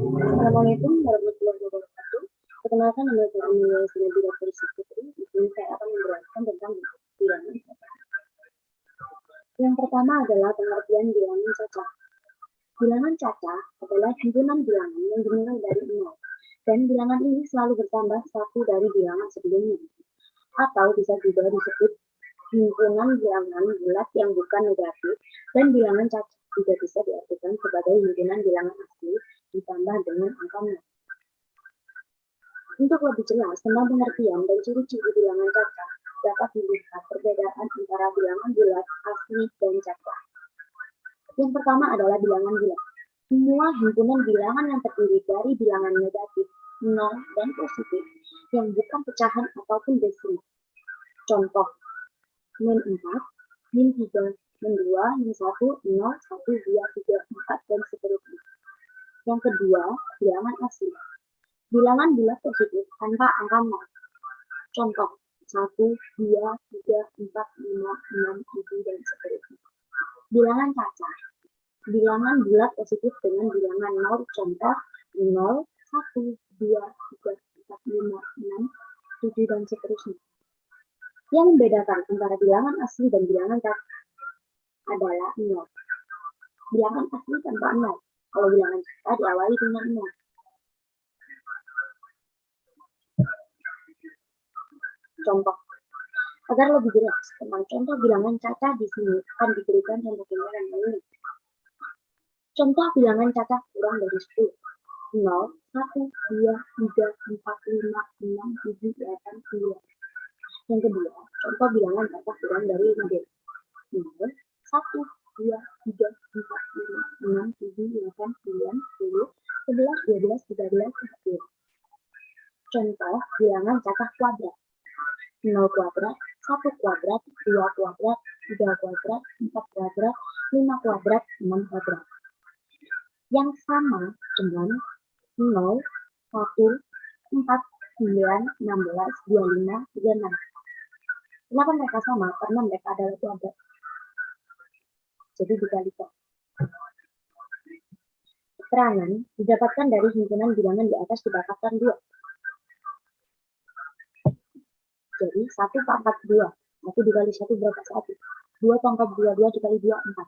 Assalamualaikum warahmatullahi wabarakatuh. Perkenalkan, nama saya Amelia Sinabila Direktur Putri. Di sini saya akan menjelaskan tentang bilangan cacat. Yang pertama adalah pengertian bilangan cacat. Bilangan cacat adalah himpunan bilangan yang dimulai dari 0, dan bilangan ini selalu bertambah satu dari bilangan sebelumnya, atau bisa juga disebut himpunan bilangan bulat yang bukan negatif, dan bilangan cacat juga bisa diartikan sebagai himpunan bilangan asli ditambah dengan angka 0. Untuk lebih jelas tentang pengertian dan ciri-ciri bilangan cacat, dapat dilihat perbedaan antara bilangan bulat, asli, dan cacat. Yang pertama adalah bilangan bulat. Semua himpunan bilangan yang terdiri dari bilangan negatif, 0, dan positif yang bukan pecahan ataupun desimal. Contoh, min 4, min 3, min 2, min 1, 0, 1, 2, 3, 4, dan seterusnya. Yang kedua, bilangan asli. Bilangan bulat positif tanpa angka 0. Contoh, 1, 2, 3, 4, 5, 6, 7, dan seterusnya. Bilangan cacat. Bilangan bulat positif dengan bilangan 0. Contoh, 0, 1, 2, 3, 4, 5, 6, 7, dan seterusnya. Yang membedakan antara bilangan asli dan bilangan cacat adalah 0. Bilangan asli tanpa 0. Kalau bilangan cacat diawali dengan 0. Contoh. Agar lebih jelas tentang contoh bilangan cacat di sini akan diberikan contoh gambaran ini. Contoh bilangan cacat kurang dari 10. 0, 1, 2, 3, 4, 5, 6, 7, 8, 9. Yang kedua, contoh bilangan cacat kurang dari 5. 0, 1, 2, 3, 4, 5, 6, 7, 8, 9, 10, 11, 12, 13, 14. Contoh bilangan cacat kuadrat. 0 kuadrat, 1 kuadrat, 2 kuadrat, 3 kuadrat, 4 kuadrat, 5 kuadrat, 6 kuadrat. Yang sama dengan 0, 1, 4, 9, 16, 25, 36. Kenapa mereka sama? Karena mereka adalah kuadrat. Jadi dikalikan. Keterangan didapatkan dari himpunan bilangan di atas didapatkan 2. Jadi 1 pangkat 2. 1 dikali 1 berapa? 1. 2 pangkat 2, 2 dikali 2, 4.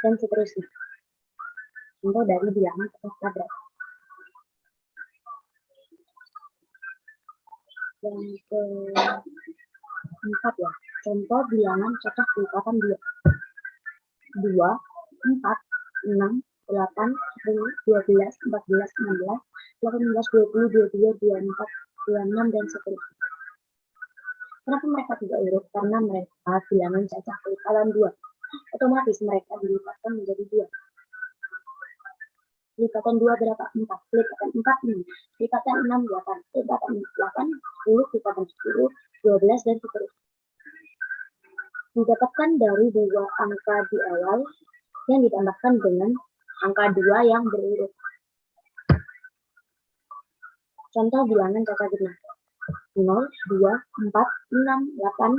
Dan seterusnya. Contoh dari bilangan cacat kuadrat. Yang keempat ya. Contoh bilangan cacat kelipatan 2. 2, 4, 6, 8, 10, 12, 14, 16, 18, 20, 22, 24, 26, dan seterusnya. Kenapa mereka tidak urut? Karena mereka bilangan cacat kelipatan 2. Otomatis mereka dilipatkan menjadi 2. Lipatan 2 berapa? 4. Lipatan 4, 6. Lipatan 6, 8. Lipatan 8, 10. Lipatan 10, 12, dan seterusnya. Didapatkan dari 2 angka di awal yang ditambahkan dengan angka 2 yang berurut. Contoh bilangan cacat genap. 0, 2, 4, 6, 8,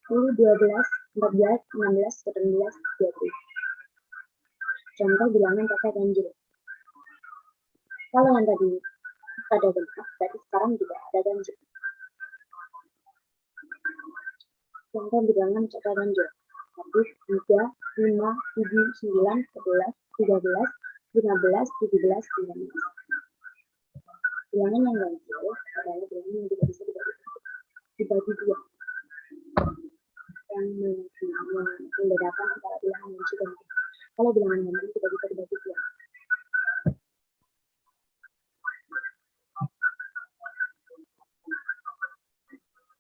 10, 12, 14, 16, 17, 20. Contoh bilangan cacat ganjil. Kalau yang tadi ada genap, berarti sekarang juga ada ganjil. Contoh bilangan cacat ganjil. 1, 3, 5, 7, 9, 11, 13, 15, 17, 19. Bilangan yang ganjil adalah bilangan yang tidak bisa dibagi 2. Yang membedakan antara bilangan ganjil dan genap. Kalau bilangan ganjil tidak bisa dibagi 2.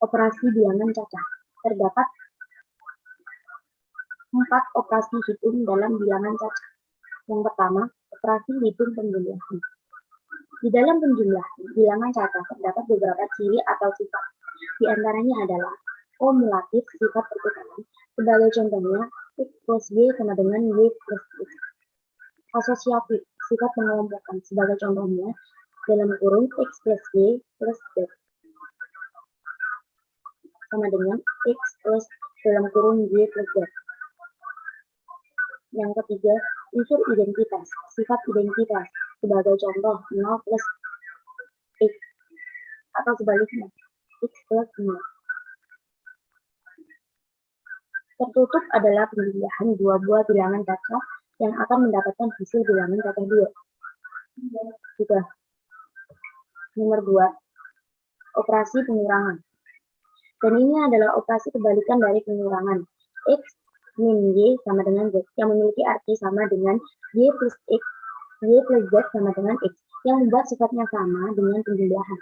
Operasi bilangan cacat. Terdapat 4 operasi hitung dalam bilangan cacat. Yang pertama, operasi hitung penjumlahan. Di dalam penjumlahan bilangan cacat terdapat beberapa ciri atau sifat. Di antaranya adalah kumulatif, sifat pertukaran. Sebagai contohnya, X plus Y sama dengan Y plus X. Asosiatif, sifat pengelompokan. Sebagai contohnya, dalam kurung X plus Y plus Z sama dengan X plus dalam kurung Y plus Z. Yang ketiga, unsur identitas, sifat identitas. Sebagai contoh, 0 plus X, atau sebaliknya, X plus 0. Tertutup adalah pemilihan dua buah bilangan cacah yang akan mendapatkan hasil bilangan cacah 2. Sudah. Nomor 2, operasi pengurangan. Dan ini adalah operasi kebalikan dari pengurangan. X min Y sama dengan Z, yang memiliki arti sama dengan Y plus X, Y plus Z sama dengan X, yang membuat sifatnya sama dengan penjumlahan.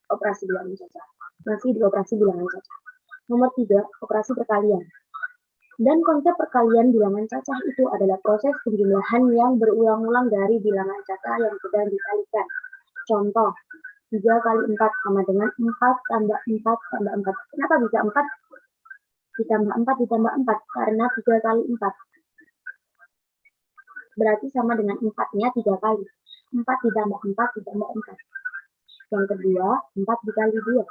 Operasi bilangan cacah. Masih di operasi bilangan cacah. Nomor 3, operasi perkalian. Dan konsep perkalian bilangan cacah itu adalah proses penjumlahan yang berulang-ulang dari bilangan cacah yang sedang dikalikan. Contoh, 3 kali 4 sama dengan 4 tambah 4 tambah 4. Kenapa bisa 4 ditambah 4 ditambah 4? Karena 3 kali 4. Berarti sama dengan 4-nya 3 kali. 4 ditambah 4 ditambah 4. Yang kedua, 4 dikali 2.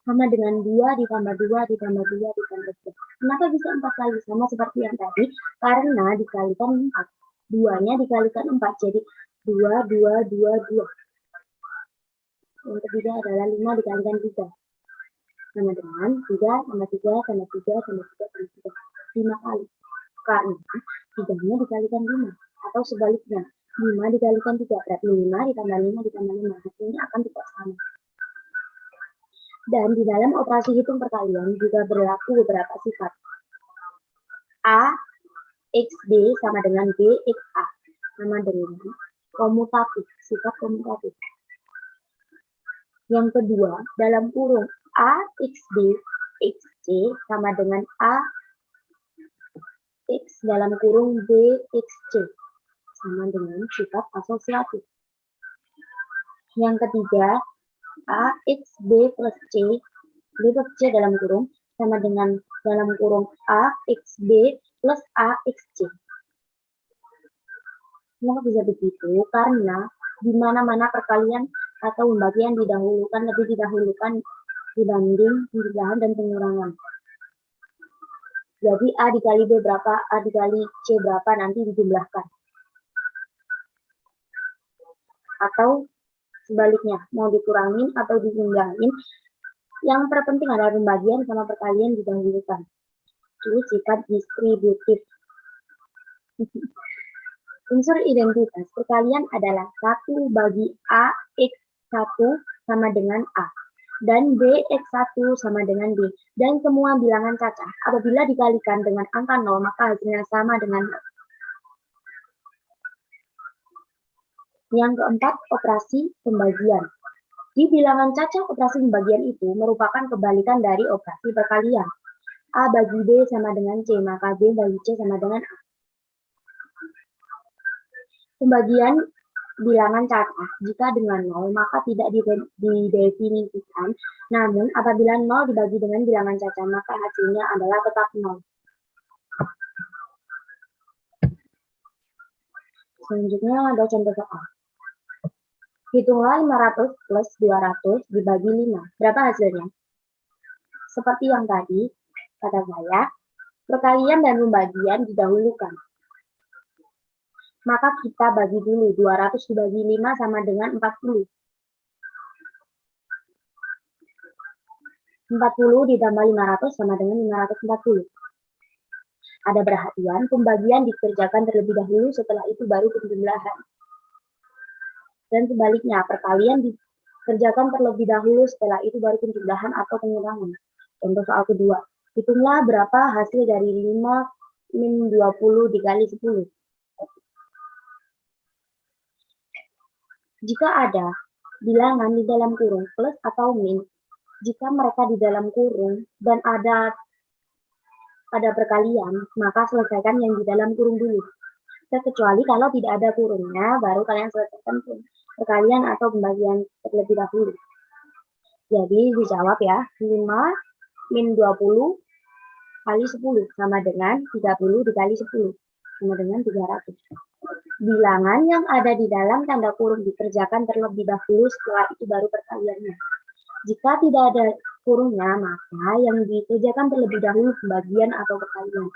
Sama dengan 2 ditambah 2 ditambah 2 ditambah 2. Kenapa bisa 4 kali? Sama seperti yang tadi, karena dikalikan 4. 2-nya dikalikan 4, jadi 2, 2, 2, 2. Yang ketiga adalah 5 dikalikan 3. Sama dengan 3 tambah 3 tambah 3 tambah 3 tambah 3. 5 kali. Karena 3-nya dikalikan 5. Atau sebaliknya, 5 dikalikan 3. Berarti 5 ditambah 5 ditambah 5. Hasilnya akan tidak sama. Dan di dalam operasi hitung perkalian juga berlaku beberapa sifat. A, X, B sama dengan B, X, A. Sama dengan komutatif, sifat komutatif. Yang kedua, dalam kurung A, X, B, X, C sama dengan A, X dalam kurung B, X, C. Sama dengan sifat asosiatif. Yang ketiga, A, X, B plus C, B plus C dalam kurung, sama dengan dalam kurung A, X, B plus A, X, C. Kenapa bisa begitu? Karena di mana-mana perkalian atau pembagian lebih didahulukan dibanding penjumlahan dan pengurangan. Jadi A dikali B berapa, A dikali C berapa nanti dijumlahkan. Atau sebaliknya, mau dikurangin atau dijumlahin, yang terpenting adalah pembagian sama perkalian didahulukan. Itu sifat distributif. Unsur identitas perkalian adalah 1 bagi A, X1 sama dengan A. Dan B, X1 sama dengan B. Dan semua bilangan cacah. Apabila dikalikan dengan angka 0, maka hasilnya sama dengan 0. Yang keempat, operasi pembagian. Di bilangan cacah, operasi pembagian itu merupakan kebalikan dari operasi perkalian. A bagi B sama dengan C, maka B bagi C sama dengan A. Pembagian bilangan cacah jika dengan 0 maka tidak didefinisikan, namun apabila 0 dibagi dengan bilangan cacah maka hasilnya adalah tetap 0. Selanjutnya ada contoh soal. Hitunglah 500 plus 200 dibagi 5. Berapa hasilnya? Seperti yang tadi, kata saya, perkalian dan pembagian didahulukan. Maka kita bagi dulu, 200 dibagi 5 sama dengan 40. 40 ditambah 500 sama dengan 540. Ada perhatian, pembagian dikerjakan terlebih dahulu, setelah itu baru penjumlahan. Dan sebaliknya, perkalian dikerjakan terlebih dahulu, setelah itu baru penjumlahan atau pengurangan. Contoh soal kedua, hitunglah berapa hasil dari 5 min 20 dikali 10. Jika ada bilangan di dalam kurung plus atau min, jika mereka di dalam kurung dan ada perkalian, maka selesaikan yang di dalam kurung dulu. Terkecuali kalau tidak ada kurungnya, baru kalian selesaikan perkalian atau pembagian terlebih dahulu. Jadi dijawab ya, 5 min 20 kali 10 sama dengan 30 dikali 10 sama dengan 300. Bilangan yang ada di dalam tanda kurung dikerjakan terlebih dahulu, setelah itu baru perkaliannya. Jika tidak ada kurungnya, maka yang dikerjakan terlebih dahulu pembagian atau perkalian.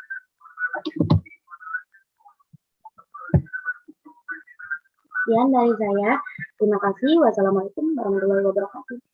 sekian dari saya. Terima kasih. Wassalamualaikum warahmatullahi wabarakatuh.